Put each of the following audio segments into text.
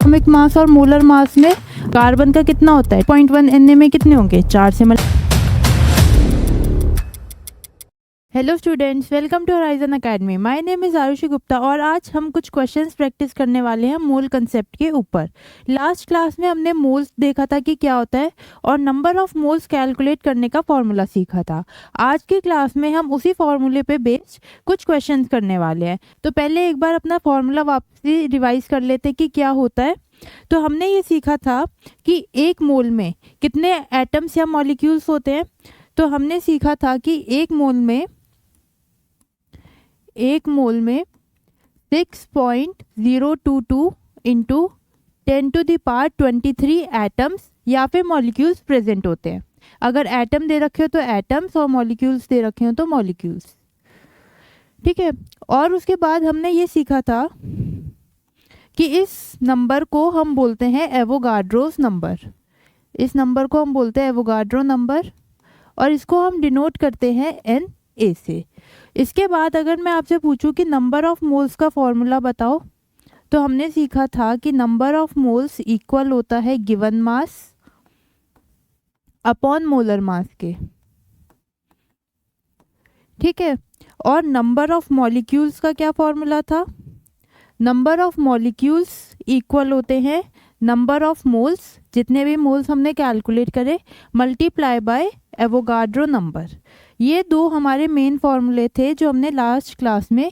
Atomic mass और molar mass में carbon का कितना होता है 0.1 Na में कितने होंगे 4 से hello students, welcome to Horizon Academy. My name is Arushi Gupta और आज हम कुछ क्वेश्चंस प्रैक्टिस करने वाले हैं मोल कंसेप्ट के ऊपर। लास्ट क्लास में हमने मोल्स देखा था कि क्या होता है और नंबर ऑफ मोल्स कैलकुलेट करने का फॉर्मूला सीखा था। आज की क्लास में हम उसी फॉर्मूले पे बेस्ड कुछ क्वेश्चंस करने वाले हैं। तो पहले एक बार अपना फॉर्मूला वापसी रिवाइज कर लेते कि क्या होता है। तो हमने ये सीखा था कि एक मोल में कितने एटम्स या मॉलिक्यूल्स होते हैं। तो हमने सीखा था कि एक मोल में 6.022 इंटू 10⁻23 एटम्स या फिर मॉलिक्यूल्स प्रेजेंट होते हैं। अगर एटम दे रखे हो तो एटम्स और मॉलिक्यूल्स दे रखे हो तो मॉलिक्यूल्स। ठीक है। और उसके बाद हमने ये सीखा था कि इस नंबर को हम बोलते हैं एवोगाड्रोस नंबर। इस नंबर को हम बोलते हैं एवोगाड्रो नंबर और इसको हम डिनोट करते हैं Na से। इसके बाद अगर मैं आपसे पूछूं कि नंबर ऑफ मोल्स का फॉर्मूला बताओ, तो हमने सीखा था कि नंबर ऑफ मोल्स इक्वल होता है given mass upon molar mass के। ठीक है। और नंबर ऑफ मॉलिक्यूल्स का क्या फॉर्मूला था? नंबर ऑफ मॉलिक्यूल्स इक्वल होते हैं नंबर ऑफ मोल्स, जितने भी मोल्स हमने कैलकुलेट करे, मल्टीप्लाई बाय एवोगाड्रो नंबर। ये दो हमारे मेन फॉर्मूले थे जो हमने लास्ट क्लास में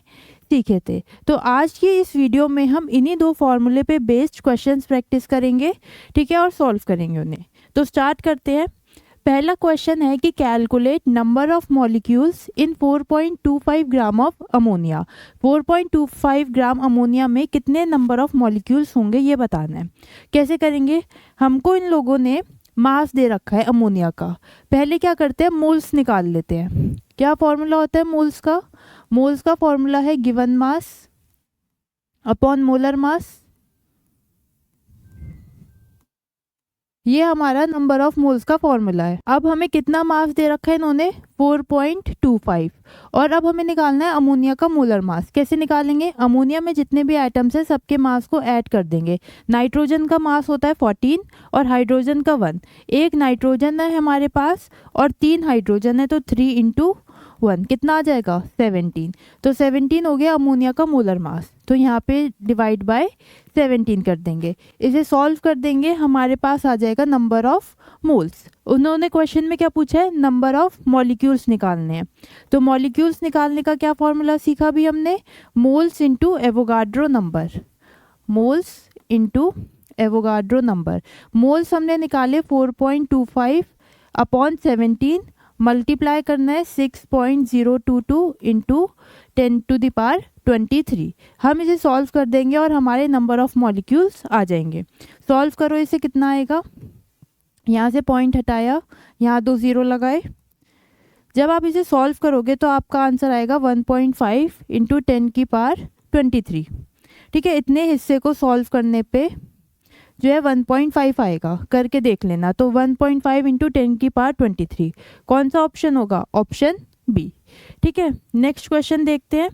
सीखे थे। तो आज की इस वीडियो में हम इन्हीं दो फॉर्मूले पे बेस्ड क्वेश्चंस प्रैक्टिस करेंगे। ठीक है, और सॉल्व करेंगे उन्हें। तो स्टार्ट करते हैं। पहला क्वेश्चन है कि calculate number of molecules in 4.25 gram of ammonia. 4.25 gram ammonia में कितने नंबर ऑफ मॉलिक्यूल्स होंगे ये बताना है। कैसे करेंगे? हमको इन लोगों ने मास दे रखा है अमोनिया का। पहले क्या करते हैं, मोल्स निकाल लेते हैं। क्या फॉर्मूला होता है मोल्स का? मोल्स का फॉर्मूला है गिवन मास अपॉन मोलर मास। ये हमारा नंबर ऑफ मोल्स का फॉर्मूला है। अब हमें कितना मास दे रखा है इन्होंने? 4.25। और अब हमें निकालना है अमोनिया का मोलर मास। कैसे निकालेंगे? अमोनिया में जितने भी एटम्स हैं सबके मास को ऐड कर देंगे। नाइट्रोजन का मास होता है 14 और हाइड्रोजन का 1। एक नाइट्रोजन है हमारे पास और 3 हाइड्रोजन है, तो 3 इंटू 1 कितना आ जाएगा? 17। तो 17 हो गया अमोनिया का मोलर मास। तो यहाँ पे डिवाइड बाय 17 कर देंगे। इसे सॉल्व कर देंगे, हमारे पास आ जाएगा नंबर ऑफ मोल्स। उन्होंने क्वेश्चन में क्या पूछा है? नंबर ऑफ मॉलिक्यूल्स निकालने हैं। तो मॉलिक्यूल्स निकालने का क्या फॉर्मूला सीखा भी हमने? Moles into Avogadro number. Moles into Avogadro number. Moles हमने निकाले 4.25 अपॉन 17, मल्टीप्लाई करना है 6.022 इंटू 10⁻23। हम इसे सॉल्व कर देंगे और हमारे नंबर ऑफ मॉलिक्यूल्स आ जाएंगे। सॉल्व करो, इसे कितना आएगा? यहाँ से पॉइंट हटाया, यहाँ 2 0 लगाए। जब आप इसे सॉल्व करोगे तो आपका आंसर आएगा 1.5 इंटू 10⁻23। ठीक है, इतने हिस्से को सॉल्व करने पे जो है 1.5 आएगा। करके देख लेना। तो 1.5 इंटू 10⁻23 कौन सा ऑप्शन होगा? Option B. ठीक है, नेक्स्ट क्वेश्चन देखते हैं।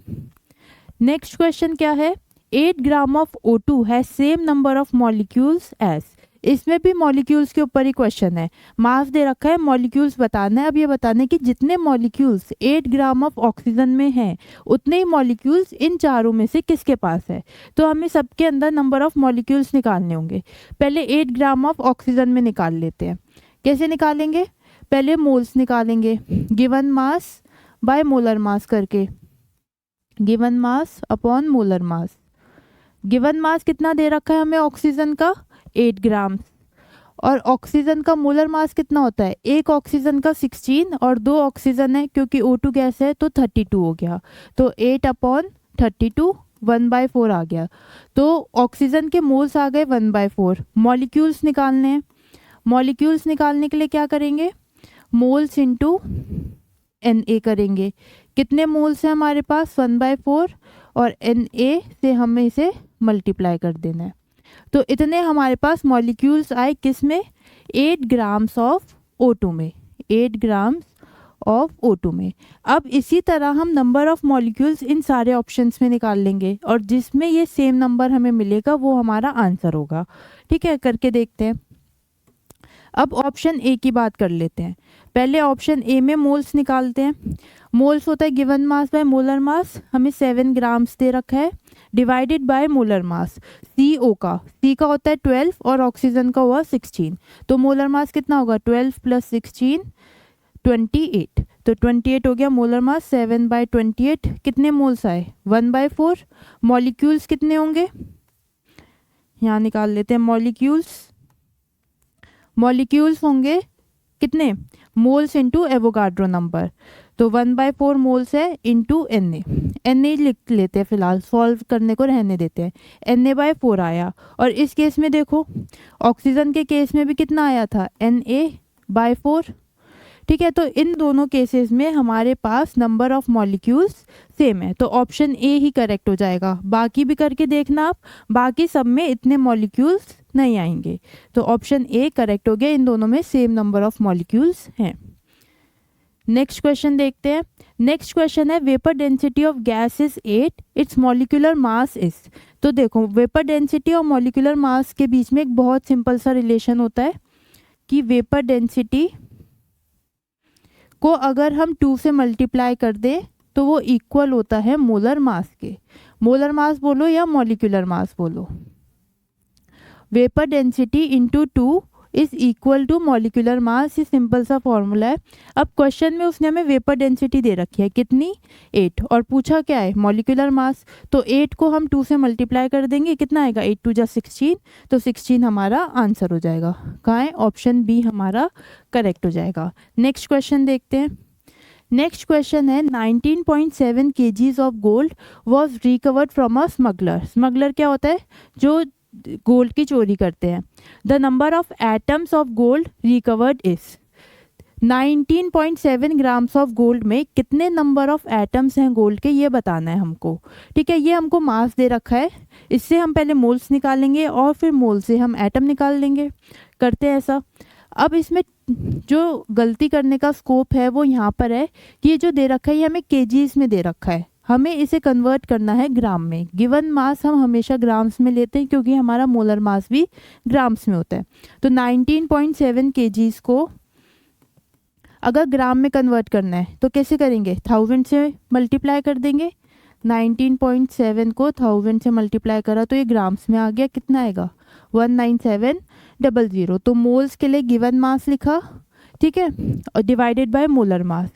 नेक्स्ट क्वेश्चन क्या है? 8 gram of O2 has same number of molecules as. इसमें भी मॉलिक्यूल्स के ऊपर ही क्वेश्चन है। मास दे रखा है, मॉलिक्यूल्स बताना है। अब ये बताना है कि जितने मॉलिक्यूल्स 8 ग्राम ऑफ ऑक्सीजन में हैं उतने ही मॉलिक्यूल्स इन चारों में से किसके पास है। तो हमें सबके अंदर नंबर ऑफ मॉलिक्यूल्स निकालने होंगे। पहले 8 ग्राम ऑफ ऑक्सीजन में निकाल लेते हैं। कैसे निकालेंगे? पहले मोल्स निकालेंगे, given mass by molar mass करके। Given mass upon molar mass. Given mass कितना दे रखा है हमें ऑक्सीजन का? 8 ग्राम। और ऑक्सीजन का मोलर मास कितना होता है? एक ऑक्सीजन का 16 और 2 ऑक्सीजन है क्योंकि O2 गैस है तो 32 हो गया। तो 8 अपॉन 32 1/4 आ गया। तो ऑक्सीजन के मोल्स आ गए 1/4। मॉलिक्यूल्स निकालने हैं। मॉलिक्यूल्स निकालने के लिए क्या करेंगे? मोल्स इंटू Na करेंगे। कितने मोल्स हैं हमारे पास? 1/4 और Na से हमें इसे मल्टीप्लाई कर देना है। तो इतने हमारे पास मॉलिक्यूल्स आए किस में? 8 ग्राम्स ऑफ O2 में। 8 ग्राम्स ऑफ O2 में। अब इसी तरह हम नंबर ऑफ मॉलिक्यूल्स इन सारे ऑप्शंस में निकाल लेंगे और जिसमें ये सेम नंबर हमें मिलेगा वो हमारा आंसर होगा। ठीक है, करके देखते हैं। अब ऑप्शन ए की बात कर लेते हैं। पहले ऑप्शन ए में मोल्स निकालते हैं। मोल्स होता है गिवन मास बाय मोलर मास, हमें 7 ग्राम्स दे रखा है, डिवाइडेड बाय मोलर मास। सी का होता है 12 और ऑक्सीजन का हुआ 16, तो मोलर मास कितना होगा 12 + 16 28, तो 28 हो गया मोलर मास। 7/28 कितने मोल्स आए 1/4। मॉलिक्यूल्स कितने होंगे यहाँ निकाल लेते हैं। मॉलिक्यूल्स होंगे कितने मोल्स इंटू एवोगाड्रो नंबर, तो 1/4 मोल्स है इंटू Na लिख लेते हैं, फिलहाल सॉल्व करने को रहने देते हैं। Na/4 आया। और इस केस में देखो ऑक्सीजन के केस में भी कितना आया था Na/4। ठीक है, तो इन दोनों केसेस में हमारे पास नंबर ऑफ मॉलिक्यूल्स सेम है, तो ऑप्शन ए ही करेक्ट हो जाएगा। बाकी भी करके देखना आप, बाकी सब में इतने मॉलिक्यूल्स नहीं आएंगे, तो ऑप्शन ए करेक्ट हो गया, इन दोनों में सेम नंबर ऑफ मॉलिक्यूल्स हैं। नेक्स्ट क्वेश्चन देखते हैं। नेक्स्ट क्वेश्चन है vapour density of gas is 8, it's molecular mass is. तो देखो वेपर डेंसिटी और मॉलिक्यूलर मास के बीच में एक बहुत सिंपल सा रिलेशन होता है कि वेपर डेंसिटी को अगर हम 2 से मल्टीप्लाई कर दें तो वो इक्वल होता है मोलर मास के। मोलर मास बोलो या मॉलिक्यूलर मास बोलो, vapour density into 2 is equal to molecular mass. ये सिंपल सा फॉर्मूला है। अब क्वेश्चन में उसने हमें वेपर डेंसिटी दे रखी है कितनी 8, और पूछा क्या है मॉलिक्यूलर मास, तो 8 को हम 2 से मल्टीप्लाई कर देंगे, कितना आएगा 8 × 2 = 16, तो 16 हमारा आंसर हो जाएगा। कहाँ है ऑप्शन बी हमारा करेक्ट हो जाएगा। नेक्स्ट क्वेश्चन देखते हैं। नेक्स्ट क्वेश्चन है 19.7 kgs of gold was recovered from a smuggler. Smuggler क्या होता है जो गोल्ड की चोरी करते हैं। The number of atoms of gold recovered is. 19.7 grams of gold में कितने नंबर ऑफ एटम्स हैं गोल्ड के, ये बताना है हमको। ठीक है, ये हमको मास दे रखा है, इससे हम पहले मोल्स निकालेंगे और फिर मोल से हम एटम निकाल लेंगे। करते हैं ऐसा। अब इसमें जो गलती करने का स्कोप है वो यहाँ पर है कि ये जो दे रखा है ये हमें केजीज में दे रखा है, हमें इसे कन्वर्ट करना है ग्राम में। गिवन मास हम हमेशा ग्राम्स में लेते हैं क्योंकि हमारा मोलर मास भी ग्राम्स में होता है। तो 19.7 kgs को अगर ग्राम में कन्वर्ट करना है तो कैसे करेंगे, 1000 से मल्टीप्लाई कर देंगे। 19.7 को 1000 से मल्टीप्लाई करा तो ये ग्राम्स में आ गया, कितना आएगा 19700। तो मोल्स के लिए गिवन मास लिखा, ठीक है, और डिवाइडेड बाय मोलर मास।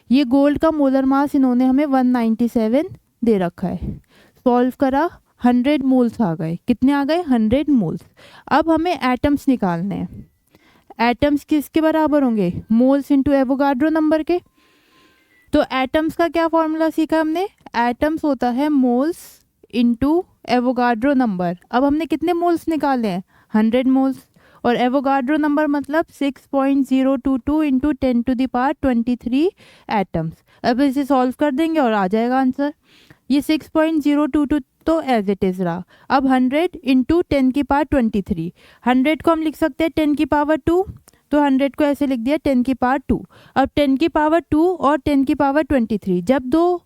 ये गोल्ड का मोलर मास इन्होंने हमें 197 दे रखा है। सॉल्व करा 100 मोल्स आ गए, कितने आ गए 100 मोल्स। अब हमें एटम्स निकालने हैं। एटम्स किसके बराबर होंगे, मोल्स इंटू एवोगाड्रो नंबर के। तो एटम्स का क्या फॉर्मूला सीखा हमने, एटम्स होता है मोल्स इंटू एवोगाड्रो नंबर। अब हमने कितने मोल्स निकाले हैं 100 मोल्स, और एवोगाड्रो नंबर मतलब 6.022 इंटू 10⁻23 एटम्स। अब इसे सॉल्व कर देंगे और आ जाएगा आंसर। ये 6.022 तो एज इट इज़ रहा। अब 100 इंटू 10⁻23, 100 को हम लिख सकते हैं 10⁻2, तो 100 को ऐसे लिख दिया 10⁻2। अब 10⁻2 और 10⁻23 जब दो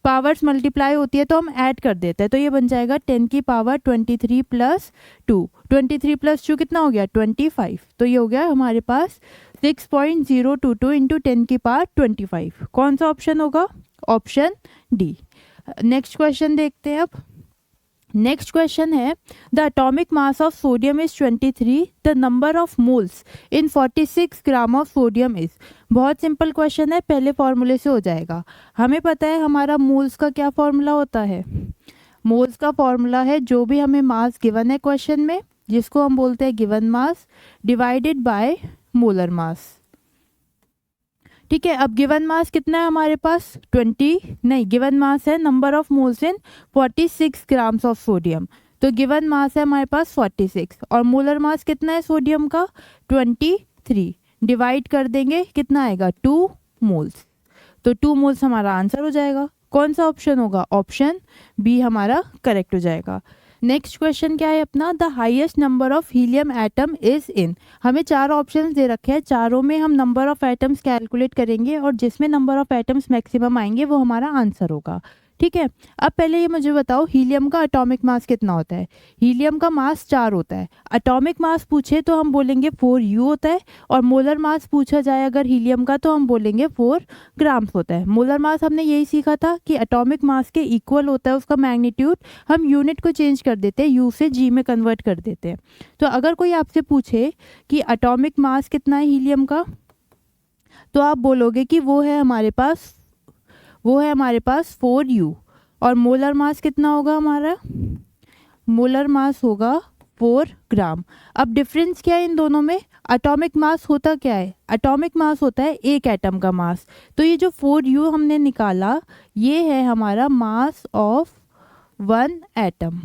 पावर्स मल्टीप्लाई होती है तो हम ऐड कर देते हैं, तो ये बन जाएगा 10⁻23 + 2। 23 + 2 कितना हो गया 25। तो ये हो गया हमारे पास 6.022 इंटू 10⁻25। कौन सा ऑप्शन होगा, ऑप्शन डी। नेक्स्ट क्वेश्चन देखते हैं। अब नेक्स्ट क्वेश्चन है the atomic mass of sodium is 23, the number of moles in 46 gram of sodium is. बहुत सिंपल क्वेश्चन है, पहले फॉर्मूले से हो जाएगा। हमें पता है हमारा मोल्स का क्या फॉर्मूला होता है, मोल्स का फॉर्मूला है जो भी हमें मास गिवन है क्वेश्चन में, जिसको हम बोलते हैं given mass divided by molar मास। ठीक है, अब गिवन मास कितना है हमारे पास 20 नहीं, गिवन मास है number of moles in 46 grams of sodium. तो गिवन मास है हमारे पास 46 और मोलर मास कितना है सोडियम का 23। डिवाइड कर देंगे कितना आएगा 2 मोल्स, तो 2 मोल्स हमारा आंसर हो जाएगा। कौन सा ऑप्शन होगा, ऑप्शन बी हमारा करेक्ट हो जाएगा। नेक्स्ट क्वेश्चन क्या है अपना, the highest number of helium atom is in. हमें 4 ऑप्शंस दे रखे हैं, चारों में हम नंबर ऑफ एटम्स कैलकुलेट करेंगे और जिसमें नंबर ऑफ एटम्स मैक्सिमम आएंगे वो हमारा आंसर होगा। ठीक है, अब पहले ये मुझे बताओ हीलियम का एटॉमिक मास कितना होता है। हीलियम का मास 4 होता है। एटॉमिक मास पूछे तो हम बोलेंगे 4U होता है, और मोलर मास पूछा जाए अगर हीलियम का तो हम बोलेंगे 4 ग्राम्स होता है। मोलर मास हमने यही सीखा था कि एटॉमिक मास के इक्वल होता है उसका मैग्नीट्यूड, हम यूनिट को चेंज कर देते हैं, U से G में कन्वर्ट कर देते हैं। तो अगर कोई आपसे पूछे कि एटॉमिक मास कितना है हीलियम का, तो आप बोलोगे कि वो है हमारे पास 4U। और मोलर मास कितना होगा हमारा, मोलर मास होगा 4 ग्राम। अब डिफरेंस क्या है इन दोनों में, एटॉमिक मास होता क्या है, एटॉमिक मास होता है एक एटम का मास। तो ये जो 4U हमने निकाला ये है हमारा मास ऑफ 1 एटम।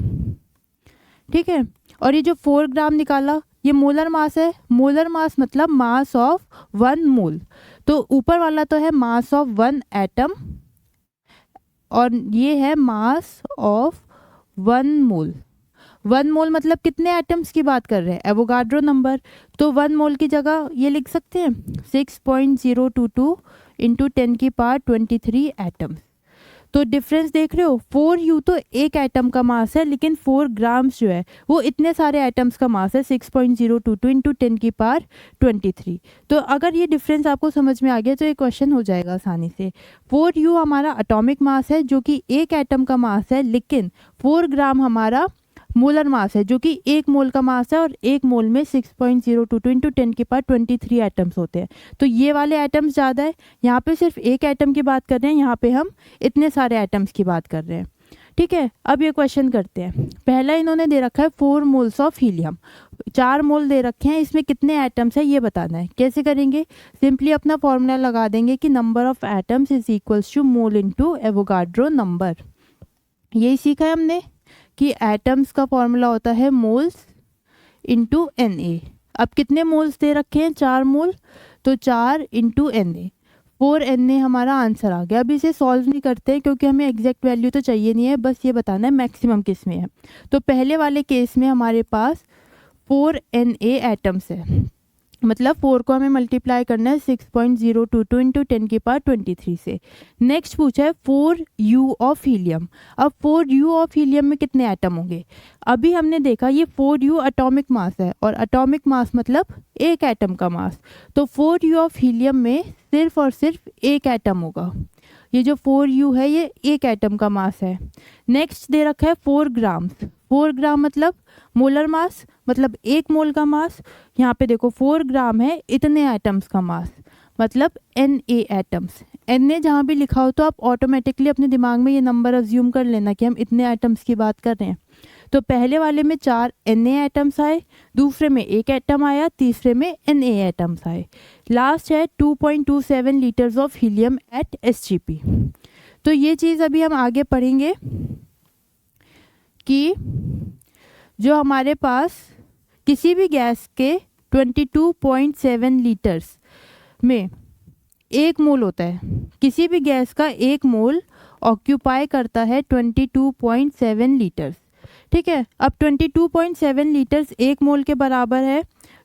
ठीक है, और ये जो 4 ग्राम निकाला ये मोलर मास है। मोलर मास मतलब मास ऑफ 1 मोल। तो ऊपर वाला तो है मास ऑफ 1 एटम और ये है मास ऑफ 1 मोल। 1 मोल मतलब कितने एटम्स की बात कर रहे हैं, एवोगाड्रो नंबर। तो 1 मोल की जगह ये लिख सकते हैं 6.022 इंटू 10 की पावर 23 एटम्स। तो डिफरेंस देख रहे हो, 4U तो एक एटम का मास है, लेकिन 4 ग्राम्स जो है वो इतने सारे एटम्स का मास है, 6.022 इंटू 10 की पावर 23। तो अगर ये डिफरेंस आपको समझ में आ गया तो ये क्वेश्चन हो जाएगा आसानी से। 4U हमारा एटॉमिक मास है जो कि एक एटम का मास है, लेकिन 4 ग्राम हमारा मोलर मास है जो कि 1 मोल का मास है, और 1 मोल में 6.022 इंटू 10 की पावर 23 एटम्स होते हैं। तो ये वाले एटम्स ज़्यादा है, यहाँ पे सिर्फ एक एटम की बात कर रहे हैं, यहाँ पे हम इतने सारे एटम्स की बात कर रहे हैं। ठीक है, अब ये क्वेश्चन करते हैं। पहला इन्होंने दे रखा है 4 मोल्स ऑफ हीलियम, 4 मोल दे रखे हैं, इसमें कितने एटम्स है ये बताना है। कैसे करेंगे, सिंपली अपना फॉर्मूला लगा देंगे कि number of atoms is equals to mole into Avogadro number. यही सीखा है हमने कि एटम्स का फॉर्मूला होता है मोल्स इंटू Na। अब कितने मोल्स दे रखे हैं, 4 मोल, तो 4 इंटू Na, 4 Na हमारा आंसर आ गया। अब इसे सॉल्व नहीं करते हैं क्योंकि हमें एग्जैक्ट वैल्यू तो चाहिए नहीं है, बस ये बताना है मैक्सिमम किस में है। तो पहले वाले केस में हमारे पास 4 Na एटम्स है, मतलब 4 को हमें मल्टीप्लाई करना है 6.022 इंटू 10 की पावर 23 से। नेक्स्ट पूछा है 4U ऑफ हीलियम। अब 4U ऑफ हीलियम में कितने एटम होंगे, अभी हमने देखा ये 4U एटॉमिक मास है, और एटॉमिक मास मतलब एक एटम का मास। तो 4U ऑफ हीलियम में सिर्फ और सिर्फ एक एटम होगा। ये जो 4U है ये एक एटम का मास है। नेक्स्ट दे रखा है 4 ग्राम्स। 4 ग्राम मतलब मोलर मास, मतलब 1 मोल का मास। यहाँ पे देखो 4 ग्राम है, इतने एटम्स का मास, मतलब Na एटम्स। Na जहाँ भी लिखा हो तो आप ऑटोमेटिकली अपने दिमाग में ये नंबर अज्यूम कर लेना कि हम इतने एटम्स की बात कर रहे हैं। तो पहले वाले में 4 Na एटम्स आए, दूसरे में 1 एटम आया, तीसरे में Na एटम्स आए। लास्ट है 2.27 litres of helium at SGP। तो ये चीज़ अभी हम आगे पढ़ेंगे कि जो हमारे पास किसी भी गैस के 22.7 लीटर्स में 1 मोल होता है, किसी भी गैस का 1 मोल ऑक्यूपाई करता है 22.7 लीटर्स। ठीक है, अब 22.7 लीटर्स 1 मोल के बराबर है,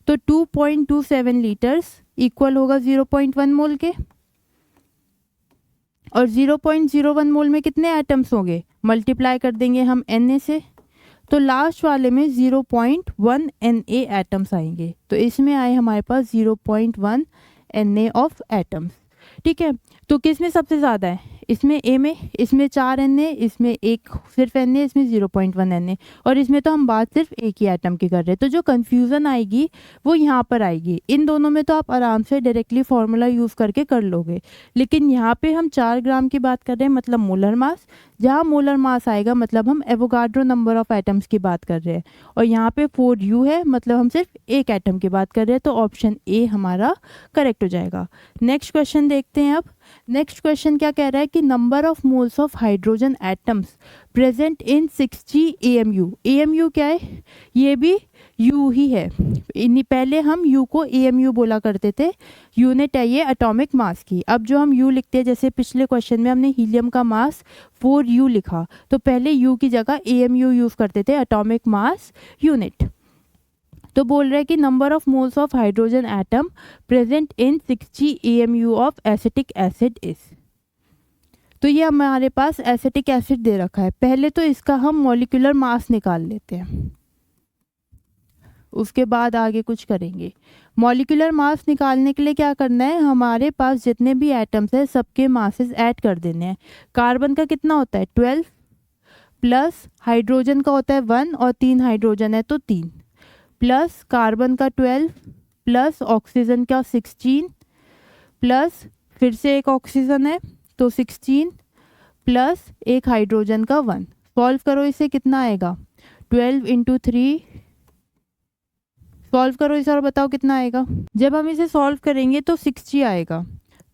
तो 2.27 लीटर्स इक्वल होगा 0.1 मोल के, और 0.01 मोल में कितने एटम्स होंगे, मल्टीप्लाई कर देंगे हम Na से, तो लास्ट वाले में 0.1 Na एटम्स आएंगे। तो इसमें आए हमारे पास 0.1 Na ऑफ एटम्स। ठीक है, तो किस में सबसे ज़्यादा है, इसमें A में, इसमें 4 Na, इसमें एक सिर्फ Na, इसमें 0.1 Na, और इसमें तो हम बात सिर्फ एक ही एटम की कर रहे हैं। तो जो कन्फ्यूज़न आएगी वो यहाँ पर आएगी। इन दोनों में तो आप आराम से डायरेक्टली फार्मूला यूज़ करके कर लोगे, लेकिन यहाँ पे हम 4 ग्राम की बात कर रहे हैं, मतलब मोलर मास। जहाँ मोलर मास आएगा मतलब हम एवोगाड्रो नंबर ऑफ एटम्स की बात कर रहे हैं, और यहाँ पे 4U है, मतलब हम सिर्फ एक एटम की बात कर रहे हैं। तो ऑप्शन A हमारा करेक्ट हो जाएगा। नेक्स्ट क्वेश्चन देखते हैं अब। नेक्स्ट क्वेश्चन क्या कह रहा है कि number of moles of hydrogen atoms present in 6G AMU। AMU क्या है? ये भी U ही है। पहले हम U को AMU बोला करते थे, यूनिट है ये एटॉमिक मास की। अब जो हम U लिखते हैं, जैसे पिछले क्वेश्चन में हमने हीलियम का मास 4U लिखा, तो पहले U की जगह AMU यूज़ करते थे, एटॉमिक मास यूनिट। तो बोल रहे हैं कि number of moles of hydrogen atom present in 6G AMU of acetic acid is. तो ये हमारे पास एसिटिक एसिड दे रखा है। पहले तो इसका हम मॉलिक्यूलर मास निकाल लेते हैं, उसके बाद आगे कुछ करेंगे। मॉलिक्यूलर मास निकालने के लिए क्या करना है, हमारे पास जितने भी एटम्स हैं सबके मासेस ऐड कर देने हैं। कार्बन का कितना होता है 12 प्लस हाइड्रोजन का होता है 1 और 3 हाइड्रोजन है तो 3 प्लस कार्बन का 12 प्लस ऑक्सीजन का 16 प्लस फिर से एक ऑक्सीजन है तो 16 प्लस एक हाइड्रोजन का 1। सॉल्व करो इसे, कितना आएगा 12 इंटू 3। सॉल्व करो इसे और बताओ कितना आएगा। जब हम इसे सॉल्व करेंगे तो 6G आएगा।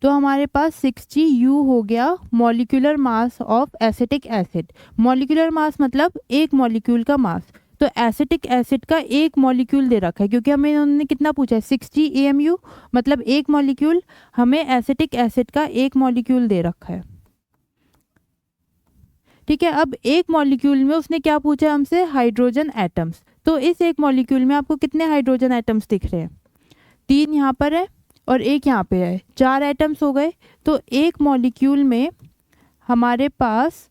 तो हमारे पास 6Gu हो गया molecular mass of acetic acid. Molecular mass मतलब एक मॉलिक्यूल का मास। तो एसिटिक एसिड का एक मॉलिक्यूल दे रखा है, क्योंकि हमें उन्होंने कितना पूछा है 6G AMU मतलब एक मॉलिक्यूल। हमें एसिटिक एसिड का एक मॉलिक्यूल दे रखा है, ठीक है। अब एक मॉलिक्यूल में उसने क्या पूछा है हमसे, हाइड्रोजन एटम्स। तो इस एक मॉलिक्यूल में आपको कितने हाइड्रोजन एटम्स दिख रहे हैं, 3 यहाँ पर है और एक यहाँ पे है, 4 एटम्स हो गए। तो एक मॉलिक्यूल में हमारे पास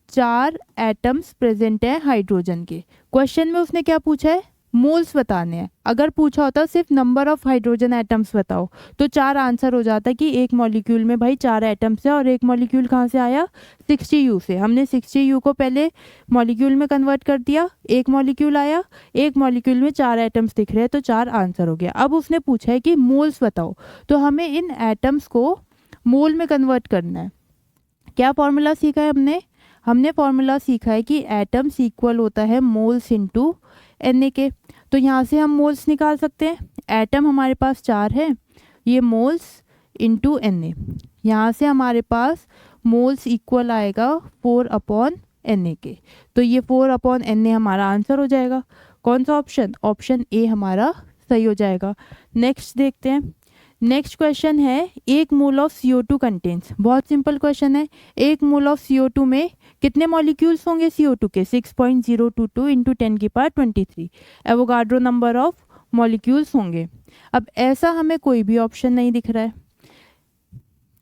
4 एटम्स प्रेजेंट हैं हाइड्रोजन के। क्वेश्चन में उसने क्या पूछा है, मोल्स बताने हैं। अगर पूछा होता सिर्फ नंबर ऑफ हाइड्रोजन एटम्स बताओ तो 4 आंसर हो जाता कि एक मॉलिक्यूल में भाई 4 एटम्स है। और एक मॉलिक्यूल कहाँ से आया, 6Gu से। हमने 6Gu को पहले मॉलिक्यूल में कन्वर्ट कर दिया, एक मॉलिक्यूल आया, एक मॉलिक्यूल में 4 एटम्स दिख रहे हैं तो 4 आंसर हो गया। अब उसने पूछा है कि मोल्स बताओ, तो हमें इन एटम्स को मोल में कन्वर्ट करना है। क्या फॉर्मूला सीखा है हमने फॉर्मूला सीखा है कि एटम्स इक्वल होता है मोल्स इनटू Na के। तो यहाँ से हम मोल्स निकाल सकते हैं। एटम हमारे पास 4 है, ये मोल्स इनटू Na। यहाँ से हमारे पास मोल्स इक्वल आएगा 4/Na के। तो ये 4/Na हमारा आंसर हो जाएगा। कौन सा ऑप्शन, ऑप्शन ए हमारा सही हो जाएगा। नेक्स्ट देखते हैं। नेक्स्ट क्वेश्चन है, एक मोल ऑफ CO2 कंटेन्स। बहुत सिंपल क्वेश्चन है। एक मोल ऑफ CO2 में कितने मॉलिक्यूल्स होंगे CO2 के, 6.022 into 10⁻23 Avogadro number of molecules होंगे। अब ऐसा हमें कोई भी ऑप्शन नहीं दिख रहा है,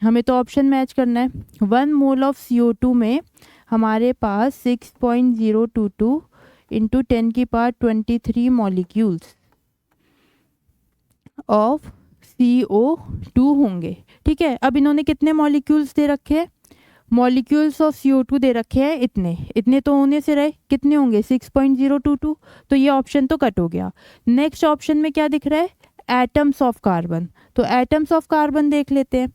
हमें तो ऑप्शन मैच करना है। 1 मोल ऑफ CO2 में हमारे पास 6.022 इंटू 10⁻23 मॉलिक्यूल्स ऑफ CO2 होंगे, ठीक है। अब इन्होंने कितने मॉलिक्यूल्स दे रखे हैं, मॉलिक्यूल्स ऑफ CO2 दे रखे हैं इतने तो होने से रहे, कितने होंगे 6.022। तो ये ऑप्शन तो कट हो गया। नेक्स्ट ऑप्शन में क्या दिख रहा है, एटम्स ऑफ कार्बन। तो एटम्स ऑफ कार्बन देख लेते हैं।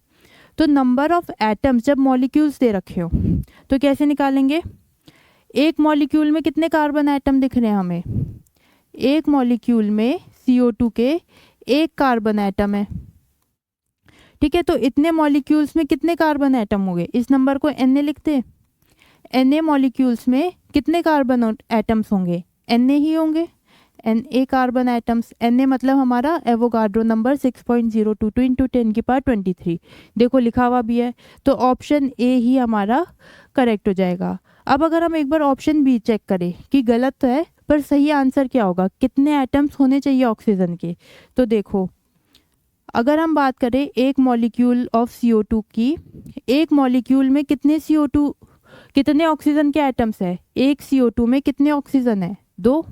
तो नंबर ऑफ एटम्स जब मॉलिक्यूल्स दे रखे हो तो कैसे निकालेंगे, एक मॉलिक्यूल में कितने कार्बन एटम दिख रहे हैं हमें, एक मॉलिक्यूल में CO2 के एक कार्बन एटम है, ठीक है। तो इतने मॉलिक्यूल्स में कितने कार्बन एटम हो गए, इस नंबर को Na लिखते हैं। Na मॉलिक्यूल्स में कितने कार्बन एटम्स होंगे, Na ही होंगे, Na कार्बन एटम्स। Na मतलब हमारा एवोगाड्रो नंबर 6.022 इंटू 10⁻23। देखो लिखा हुआ भी है, तो ऑप्शन ए ही हमारा करेक्ट हो जाएगा। अब अगर हम एक बार ऑप्शन बी चेक करें कि गलत तो है पर सही आंसर क्या होगा, कितने एटम्स होने चाहिए ऑक्सीजन के। तो देखो अगर हम बात करें एक मॉलिक्यूल ऑफ CO2 की, एक मॉलिक्यूल में कितने ऑक्सीजन के एटम्स है, एक CO2 में कितने ऑक्सीजन है, 2।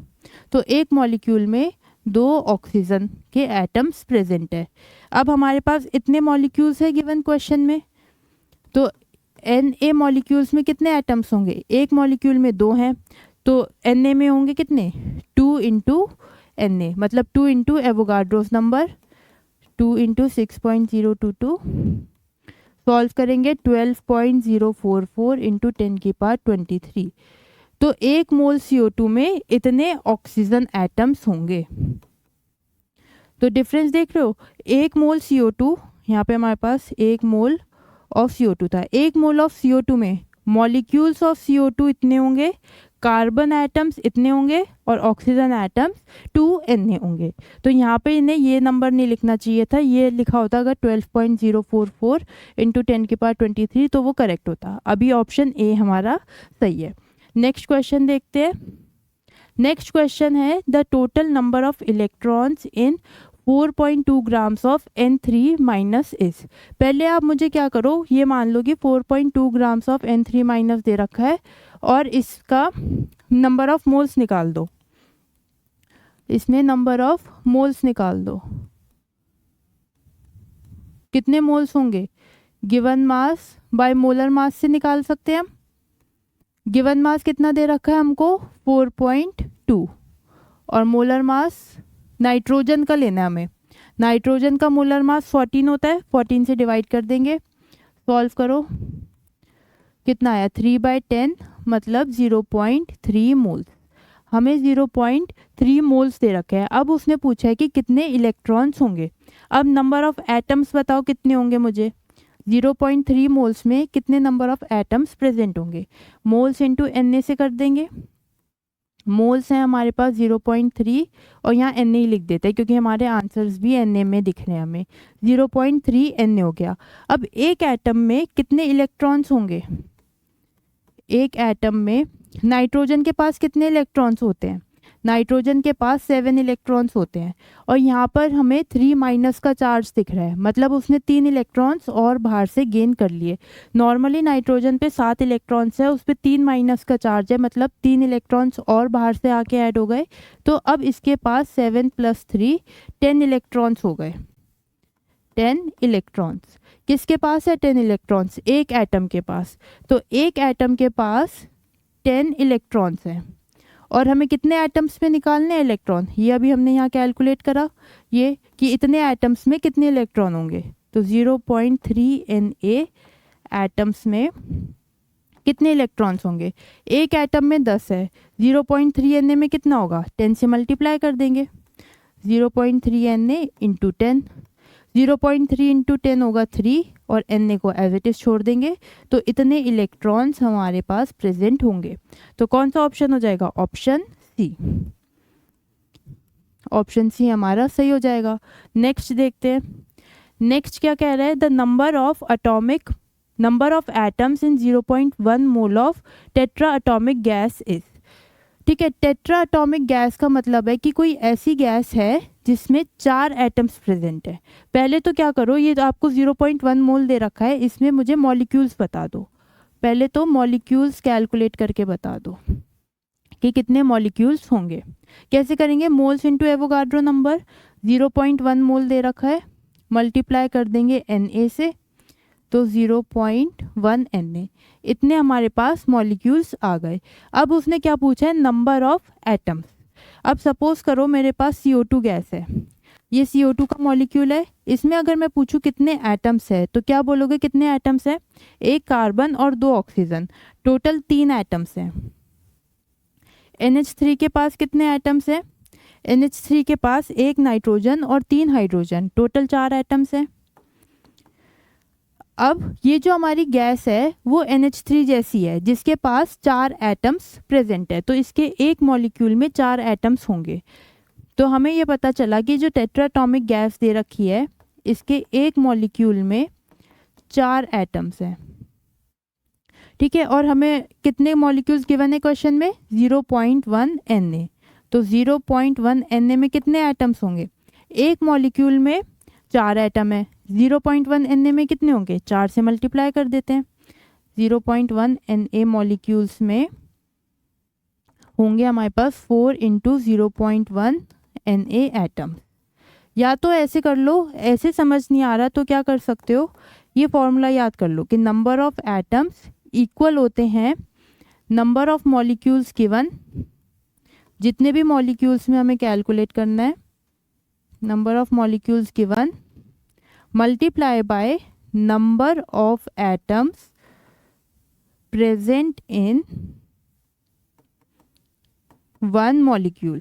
तो एक मॉलिक्यूल में 2 ऑक्सीजन के एटम्स प्रेजेंट है। अब हमारे पास इतने मॉलिक्यूल्स है गिवन क्वेश्चन में, तो Na मॉलिक्यूल्स में कितने एटम्स होंगे, एक मॉलिक्यूल में 2 हैं, तो Na में होंगे कितने 2 इंटू Na मतलब 2 into Avogadro's number 2 into 6.022। Solve करेंगे 12.044 इंटू 10⁻23। तो एक मोल CO2 में इतने ऑक्सीजन एटम्स होंगे। तो डिफरेंस देख रहे हो, एक मोल CO2 यहाँ पे हमारे पास एक मोल ऑफ CO2 था। 1 मोल ऑफ CO2 में मॉलिक्यूल्स ऑफ CO2 इतने होंगे, कार्बन एटम्स इतने होंगे और ऑक्सीजन एटम्स 2 Na होंगे। तो यहाँ पे इन्हें ये नंबर नहीं लिखना चाहिए था, ये लिखा होता अगर 12.044 इंटू 10⁻23 तो वो करेक्ट होता। अभी ऑप्शन ए हमारा सही है। नेक्स्ट क्वेश्चन देखते हैं। नेक्स्ट क्वेश्चन है the total number of electrons in 4.2 grams of N3 minus is. पहले आप मुझे क्या करो, ये मान लो कि 4.2 ग्राम्स ऑफ N3 माइनस दे रखा है और इसका नंबर ऑफ मोल्स निकाल दो। इसमें नंबर ऑफ मोल्स निकाल दो, कितने मोल्स होंगे गिवन मास बाय मोलर मास से निकाल सकते हैं हम। गिवन मास कितना दे रखा है हमको 4.2 और मोलर मास नाइट्रोजन का लेना है हमें। नाइट्रोजन का मोलर मास 14 होता है, 14 से डिवाइड कर देंगे। सॉल्व करो, कितना आया 3/10 मतलब 0.3 मोल्स। हमें 0.3 मोल्स दे रखे हैं। अब उसने पूछा है कि कितने इलेक्ट्रॉन्स होंगे। अब नंबर ऑफ एटम्स बताओ कितने होंगे मुझे। 0.3 मोल्स में कितने नंबर ऑफ एटम्स प्रेजेंट होंगे। मोल्स इंटू Na से कर देंगे। मोल्स हैं हमारे पास 0.3 और यहाँ Na ही लिख देते हैं क्योंकि हमारे आंसर्स भी Na में दिख रहे हैं हमें। 0.3 Na हो गया। अब एक एटम में कितने इलेक्ट्रॉन्स होंगे। एक एटम में नाइट्रोजन के पास कितने इलेक्ट्रॉन्स होते हैं। नाइट्रोजन के पास 7 इलेक्ट्रॉन्स होते हैं और यहाँ पर हमें 3 माइनस का चार्ज दिख रहा है, मतलब उसने 3 इलेक्ट्रॉन्स और बाहर से गेन कर लिए। नॉर्मली नाइट्रोजन पे 7 इलेक्ट्रॉन्स है, उस पर 3 माइनस का चार्ज है, मतलब 3 इलेक्ट्रॉन्स और बाहर से आके ऐड हो गए। तो अब इसके पास 7 + 3 10 इलेक्ट्रॉन्स हो गए। 10 इलेक्ट्रॉन्स किसके पास है 10 इलेक्ट्रॉन्स एक एटम के पास। तो एक एटम के पास 10 इलेक्ट्रॉन्स हैं और हमें कितने एटम्स में निकालने हैं इलेक्ट्रॉन। ये अभी हमने यहाँ कैलकुलेट करा ये कि इतने एटम्स में कितने इलेक्ट्रॉन होंगे। तो 0.3 Na एटम्स में कितने इलेक्ट्रॉन्स होंगे। एक एटम में 10 है, 0.3 Na में कितना होगा 10 से मल्टीप्लाई कर देंगे। 0.3 Na इंटू 10, 0.3 इंटू 10 होगा 3 और Na को एज इट इज छोड़ देंगे। तो इतने इलेक्ट्रॉन्स हमारे पास प्रेजेंट होंगे। तो कौन सा ऑप्शन हो जाएगा ऑप्शन सी। ऑप्शन सी हमारा सही हो जाएगा। नेक्स्ट देखते हैं। नेक्स्ट क्या कह रहा है the number of atoms in 0.1 mole of tetra atomic gas is. ठीक है, टेट्रा एटॉमिक गैस का मतलब है कि कोई ऐसी गैस है जिसमें 4 एटम्स प्रेजेंट है। पहले तो क्या करो, ये तो आपको 0.1 मोल दे रखा है, इसमें मुझे मॉलिक्यूल्स बता दो। पहले तो मॉलिक्यूल्स कैलकुलेट करके बता दो कि कितने मॉलिक्यूल्स होंगे। कैसे करेंगे, मोल्स इंटू एवोगाड्रो नंबर। 0.1 मोल दे रखा है, मल्टीप्लाई कर देंगे Na से, तो 0.1 Na इतने हमारे पास मॉलिक्यूल्स आ गए। अब उसने क्या पूछा है नंबर ऑफ एटम्स। अब सपोज करो मेरे पास CO2 गैस है, ये CO2 का मॉलिक्यूल है, इसमें अगर मैं पूछूं कितने एटम्स है तो क्या बोलोगे कितने एटम्स है। एक कार्बन और 2 ऑक्सीजन, टोटल 3 एटम्स हैं। NH3 के पास कितने एटम्स है। NH3 के पास एक नाइट्रोजन और 3 हाइड्रोजन, टोटल 4 एटम्स हैं। अब ये जो हमारी गैस है वो NH3 जैसी है जिसके पास 4 एटम्स प्रेजेंट है, तो इसके एक मॉलिक्यूल में 4 एटम्स होंगे। तो हमें ये पता चला कि जो टेट्राटॉमिक गैस दे रखी है इसके एक मॉलिक्यूल में 4 एटम्स हैं। ठीक है, और हमें कितने मॉलिक्यूल्स गिवन है क्वेश्चन में 0.1 Na। तो 0.1 Na में कितने एटम्स होंगे। एक मॉलिक्यूल में 4 एटम है, 0.1 Na में कितने होंगे 4 से मल्टीप्लाई कर देते हैं। 0.1 Na मॉलिक्यूल्स में होंगे हमारे पास 4 इंटू 0.1 Na एटम। या तो ऐसे कर लो, ऐसे समझ नहीं आ रहा तो क्या कर सकते हो, ये फॉर्मूला याद कर लो कि नंबर ऑफ एटम्स इक्वल होते हैं नंबर ऑफ मॉलिक्यूल्स गिवन। जितने भी मॉलिक्यूल्स में हमें कैलकुलेट करना है, number of molecules given multiply by number of atoms present in one molecule.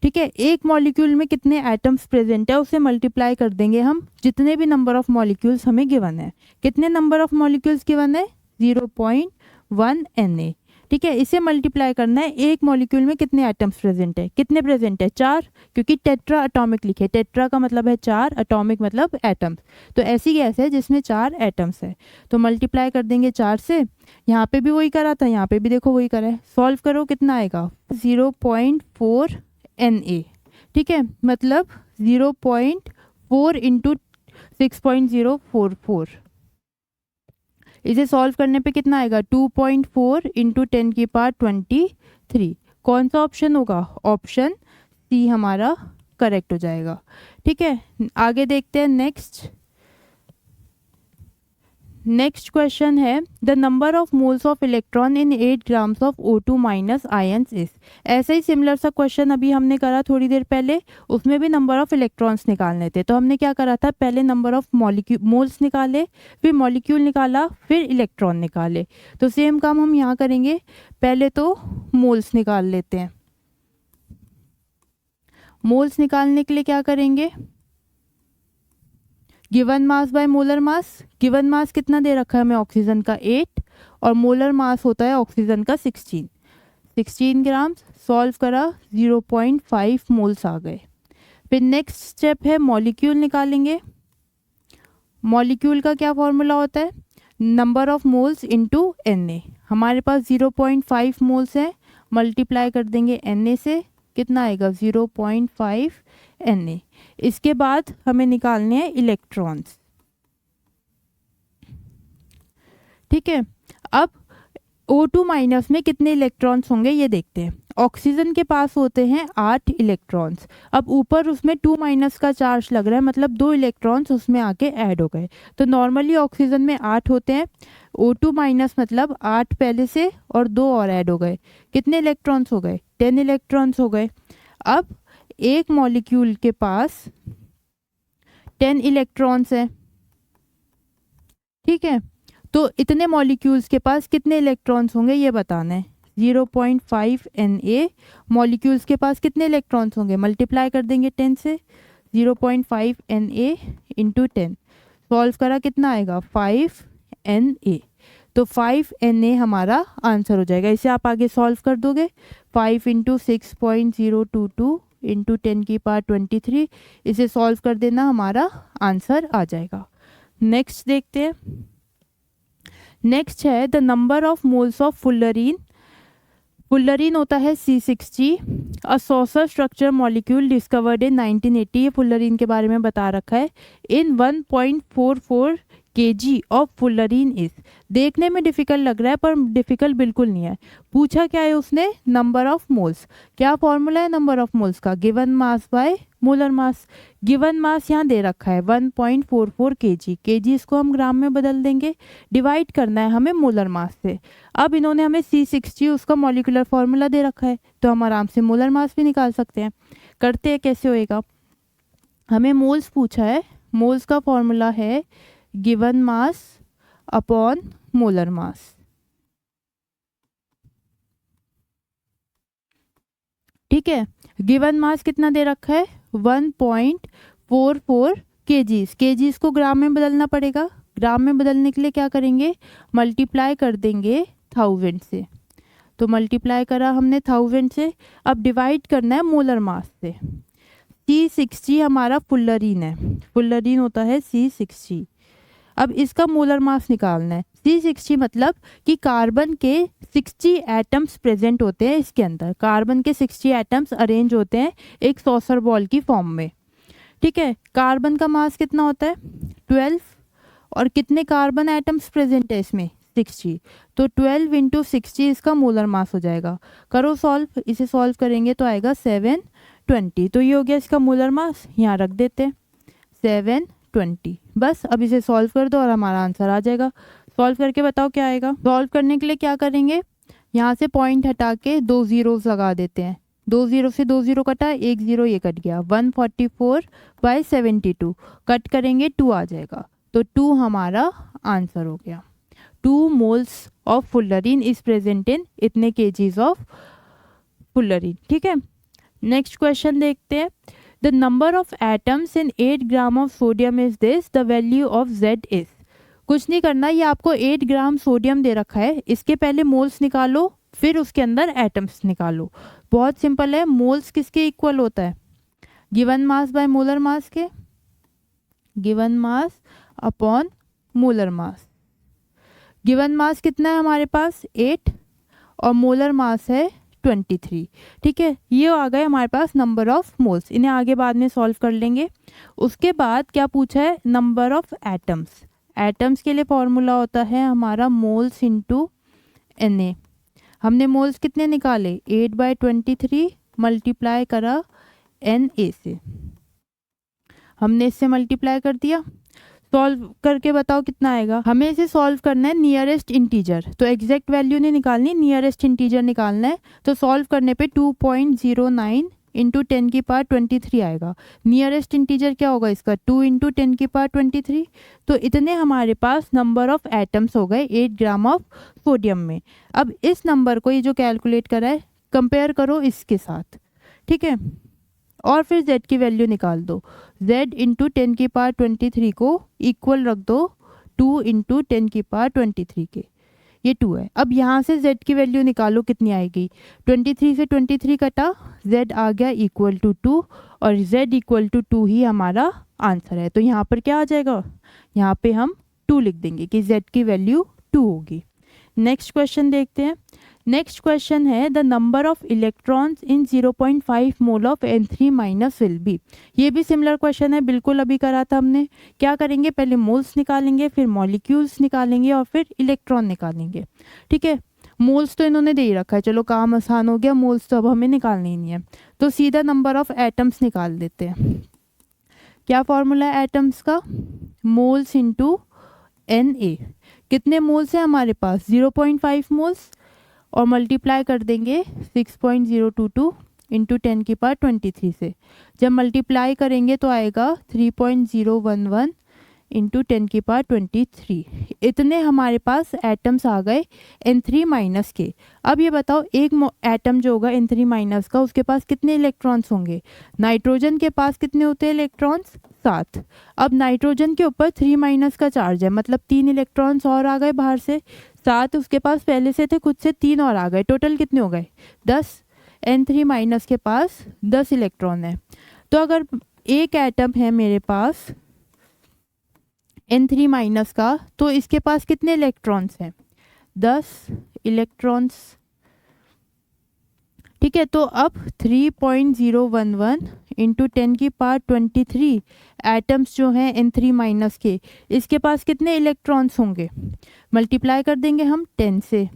ठीक है, एक मॉलिक्यूल में कितने एटम्स प्रेजेंट है उसे मल्टीप्लाई कर देंगे हम जितने भी नंबर ऑफ मॉलिक्यूल्स हमें गिवन है। कितने नंबर ऑफ मॉलिक्यूल्स गिवन है? 0.1 Na। ठीक है, इसे मल्टीप्लाई करना है एक मॉलिक्यूल में कितने एटम्स प्रेजेंट है। कितने प्रेजेंट है? 4, क्योंकि टेट्रा एटॉमिक लिखे, टेट्रा का मतलब है 4, एटॉमिक मतलब एटम्स, तो ऐसी गैस है जिसमें 4 एटम्स है। तो मल्टीप्लाई कर देंगे 4 से, यहाँ पे भी वही करा था, यहाँ पे भी देखो वही करा है। सॉल्व करो, कितना आएगा? 0.4 Na। ठीक है, मतलब 0.4 इंटू 6.044। इसे सॉल्व करने पे कितना आएगा? 2.4 इंटू 10⁻23। कौन सा ऑप्शन होगा? ऑप्शन सी हमारा करेक्ट हो जाएगा। ठीक है, आगे देखते हैं। नेक्स्ट क्वेश्चन है, the number of moles of electron in 8 grams of O2 minus ions is. ऐसा ही सिमिलर सा क्वेश्चन अभी हमने करा थोड़ी देर पहले, उसमें भी नंबर ऑफ इलेक्ट्रॉन्स निकालने थे। तो हमने क्या करा था, पहले नंबर ऑफ मोल्स निकाले, फिर मॉलिक्यूल निकाला, फिर इलेक्ट्रॉन निकाले। तो सेम काम हम यहाँ करेंगे, पहले तो मोल्स निकाल लेते हैं। मोल्स निकालने के लिए क्या करेंगे? Given mass by molar mass. Given mass कितना दे रखा है हमें? ऑक्सीजन का 8, और मोलर मास होता है ऑक्सीजन का 16 ग्राम्स। सॉल्व करा, 0.5 मोल्स आ गए। फिर नेक्स्ट स्टेप है मॉलिक्यूल निकालेंगे। मॉलिक्यूल का क्या फॉर्मूला होता है? Number of moles into Na। हमारे पास 0.5 मोल्स है, मल्टीप्लाई कर देंगे Na से, कितना आएगा? 0.5 Na। इसके बाद हमें निकालने हैं इलेक्ट्रॉन्स। ठीक है, अब O2 माइनस में कितने इलेक्ट्रॉन्स होंगे ये देखते हैं। ऑक्सीजन के पास होते हैं 8 इलेक्ट्रॉन्स। अब ऊपर उसमें 2 माइनस का चार्ज लग रहा है, मतलब 2 इलेक्ट्रॉन्स उसमें आके ऐड हो गए। तो नॉर्मली ऑक्सीजन में 8 होते हैं, O2 माइनस मतलब 8 पहले से और 2 और ऐड हो गए। कितने इलेक्ट्रॉन्स हो गए? 10 इलेक्ट्रॉन्स हो गए। अब एक मॉलिक्यूल के पास 10 इलेक्ट्रॉन्स है। ठीक है, तो इतने मॉलिक्यूल्स के पास कितने इलेक्ट्रॉन्स होंगे ये बताना है। 0.5 Na मॉलिक्यूल्स के पास कितने इलेक्ट्रॉन्स होंगे? मल्टीप्लाई कर देंगे 10 से, 0.5 Na इंटू 10। सॉल्व करा, कितना आएगा? 5 Na। तो 5 Na हमारा आंसर हो जाएगा। इसे आप आगे सॉल्व कर दोगे, 5 इंटू 6.022 इंटू 10⁻23। इसे सॉल्व कर देना, हमारा आंसर आ जाएगा। नेक्स्ट देखते हैं। नेक्स्ट है the number of moles of fullerene. Fullerene होता है C60, a saucer structure molecule discovered in 1980। ये फुल्लरीन के बारे में बता रखा है। In 1.44 kg of fullerene is. देखने में डिफिकल्ट लग रहा है पर डिफिकल्ट बिल्कुल नहीं है। पूछा क्या है उसने? Number of moles. क्या फॉर्मूला है नंबर ऑफ मोल्स का? Given mass by molar mass. Given मास यहाँ दे रखा है 1.44 kg। kg इसको हम ग्राम में बदल देंगे, डिवाइड करना है हमें मोलर मास से। अब इन्होंने हमें C60 उसका मॉलिक्यूलर फॉर्मूला दे रखा है, तो हम आराम से मोलर मास भी निकाल सकते हैं। करते हैं, कैसे होएगा? हमें मोल्स पूछा है, मोल्स का फॉर्मूला है गिवन मास अपॉन मोलर मास। ठीक है, गिवन मास कितना दे रखा है? 1.44 kgs। kgs को ग्राम में बदलना पड़ेगा। ग्राम में बदलने के लिए क्या करेंगे? मल्टीप्लाई कर देंगे 1000 से। तो मल्टीप्लाई करा हमने 1000 से। अब डिवाइड करना है मोलर मास से। C60 हमारा फुल्लरीन है, फुल्लरीन होता है C60। अब इसका मोलर मास निकालना है। C60 मतलब कि कार्बन के 60 एटम्स प्रेजेंट होते हैं इसके अंदर। कार्बन के 60 एटम्स अरेंज होते हैं एक सॉसर बॉल की फॉर्म में। ठीक है, कार्बन का मास कितना होता है? 12। और कितने कार्बन एटम्स प्रेजेंट है इसमें? 60। तो 12 इंटू 60 इसका मोलर मास हो जाएगा। करो सॉल्व। इसे सॉल्व करेंगे तो आएगा 720। तो ये हो गया इसका मोलर मास। यहाँ रख देते हैं 720। बस अब इसे सॉल्व कर दो और हमारा आंसर आ जाएगा। सॉल्व करके बताओ क्या आएगा। सॉल्व करने के लिए क्या करेंगे? यहाँ से पॉइंट हटा के 2 जीरोस लगा देते हैं। 2 जीरो से 2 जीरो कटा, 1 जीरो ये कट गया। 144/72 कट करेंगे 2 आ जाएगा। तो 2 हमारा आंसर हो गया। 2 moles of fullerene is present in इतने केजीज ऑफ फुल्लरीन। ठीक है, नेक्स्ट क्वेश्चन देखते हैं। The number of atoms in 8 gram of sodium is this, the value of Z is. कुछ नहीं करना, ये आपको 8 ग्राम सोडियम दे रखा है, इसके पहले मोल्स निकालो, फिर उसके अंदर एटम्स निकालो। बहुत सिंपल है। मोल्स किसके इक्वल होता है? Given mass by molar mass के, given mass upon molar mass. Given mass कितना है हमारे पास? 8 और मोलर मास है 23। ठीक है, ये आ गए हमारे पास नंबर ऑफ मोल्स। इन्हें आगे बाद में सॉल्व कर लेंगे। उसके बाद क्या पूछा है? Number of atoms. एटम्स के लिए फॉर्मूला होता है हमारा मोल्स इंटू Na। हमने मोल्स कितने निकाले? 8/23 मल्टीप्लाई करा Na से, हमने इससे मल्टीप्लाई कर दिया। सॉल्व करके बताओ कितना आएगा। हमें इसे सॉल्व करना है नियरेस्ट इंटीजर, तो एग्जैक्ट वैल्यू नहीं निकालनी, नियरेस्ट इंटीजर निकालना है। तो सॉल्व करने पे 2.09 इंटू 10 की पावर 23 आएगा। नियरेस्ट इंटीजर क्या होगा इसका? 2 इंटू 10 की पावर 23। तो इतने हमारे पास नंबर ऑफ एटम्स हो गए 8 ग्राम ऑफ सोडियम में। अब इस नंबर को, ये जो कैलकुलेट करा है, कंपेयर करो इसके साथ। ठीक है, और फिर z की वैल्यू निकाल दो। z इंटू 10 की पावर 23 को इक्वल रख दो 2 इंटू 10 की पावर 23 के, ये 2 है। अब यहाँ से z की वैल्यू निकालो, कितनी आएगी? 23 से 23 कटा, z आ गया इक्वल टू 2, और z इक्वल टू 2 ही हमारा आंसर है। तो यहाँ पर क्या आ जाएगा? यहाँ पे हम 2 लिख देंगे कि z की वैल्यू 2 होगी। नेक्स्ट क्वेश्चन देखते हैं। नेक्स्ट क्वेश्चन है the number of electrons in 0.5 mole of N3 minus will be. ये भी सिमिलर क्वेश्चन है, बिल्कुल अभी करा था हमने। क्या करेंगे? पहले मोल्स निकालेंगे, फिर मॉलिक्यूल्स निकालेंगे, और फिर इलेक्ट्रॉन निकालेंगे। ठीक है, मोल्स तो इन्होंने दे ही रखा है, चलो काम आसान हो गया। मोल्स तो अब हमें निकालनी ही नहीं है, तो सीधा नंबर ऑफ एटम्स निकाल देते हैं। क्या फॉर्मूला है एटम्स का? Moles into Na। कितने मोल्स हैं हमारे पास? 0.5 मोल्स, और मल्टीप्लाई कर देंगे 6.022 इंटू 10 की पावर 23 से। जब मल्टीप्लाई करेंगे तो आएगा 3.011 इंटू 10 की पावर 23। इतने हमारे पास एटम्स आ गए N3 माइनस के। अब ये बताओ, एक एटम जो होगा N3 माइनस का, उसके पास कितने इलेक्ट्रॉन्स होंगे? नाइट्रोजन के पास कितने होते हैं इलेक्ट्रॉन्स? 7। अब नाइट्रोजन के ऊपर 3 माइनस का चार्ज है, मतलब 3 इलेक्ट्रॉन्स और आ गए बाहर से। 7 उसके पास पहले से थे, खुद से 3 और आ गए, टोटल कितने हो गए? 10। N3 माइनस के पास 10 इलेक्ट्रॉन है। तो अगर एक एटम है मेरे पास N3 माइनस का, तो इसके पास कितने इलेक्ट्रॉन्स हैं? 10 इलेक्ट्रॉन्स। ठीक है, तो अब 3.011 इंटू 10 की पावर 23 एटम्स जो हैं N3 माइनस के, इसके पास कितने इलेक्ट्रॉन्स होंगे? मल्टीप्लाई कर देंगे हम 10 से।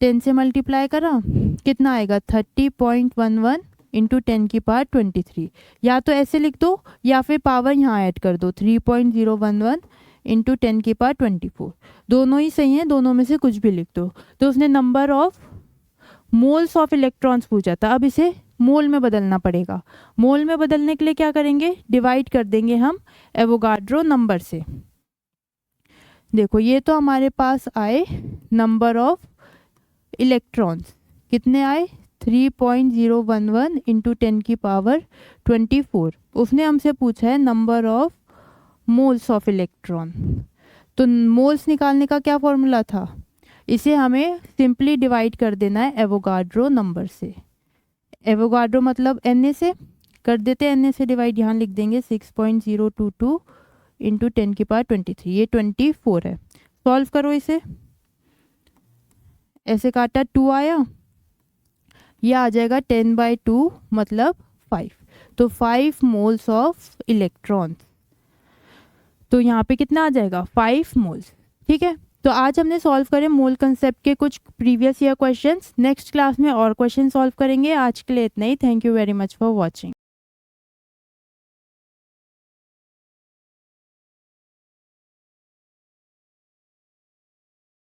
10 से मल्टीप्लाई करा, कितना आएगा? 30.11 इंटू 10 की पावर 23। या तो ऐसे लिख दो, या फिर पावर यहाँ ऐड कर दो, 3.011 इंटू 10 की पावर 24। दोनों ही सही हैं, दोनों में से कुछ भी लिख दो। तो उसने number of moles of electrons पूछा था, अब इसे मोल में बदलना पड़ेगा। मोल में बदलने के लिए क्या करेंगे? डिवाइड कर देंगे हम एवोगाड्रो नंबर से। देखो, ये तो हमारे पास आए नंबर ऑफ इलेक्ट्रॉन्स, कितने आए? 3.011 इंटू 10 की पावर 24। उसने हमसे पूछा है number of moles of electron. तो मोल्स निकालने का क्या फॉर्मूला था? इसे हमें सिंपली डिवाइड कर देना है एवोगाड्रो नंबर से। एवोगाड्रो मतलब Na से कर देते हैं, Na से डिवाइड, यहाँ लिख देंगे 6.022 इंटू 10 की पावर 23, ये 24 है। सॉल्व करो इसे, ऐसे काटा 2 आया, यह आ जाएगा 10/2 मतलब 5। तो 5 मोल्स ऑफ इलेक्ट्रॉन्स। तो यहाँ पे कितना आ जाएगा? 5 मोल्स। ठीक है, तो आज हमने सॉल्व करे मोल कंसेप्ट के कुछ previous year questions. Next class में और क्वेश्चन सॉल्व करेंगे। आज के लिए इतना ही। Thank you very much for watching.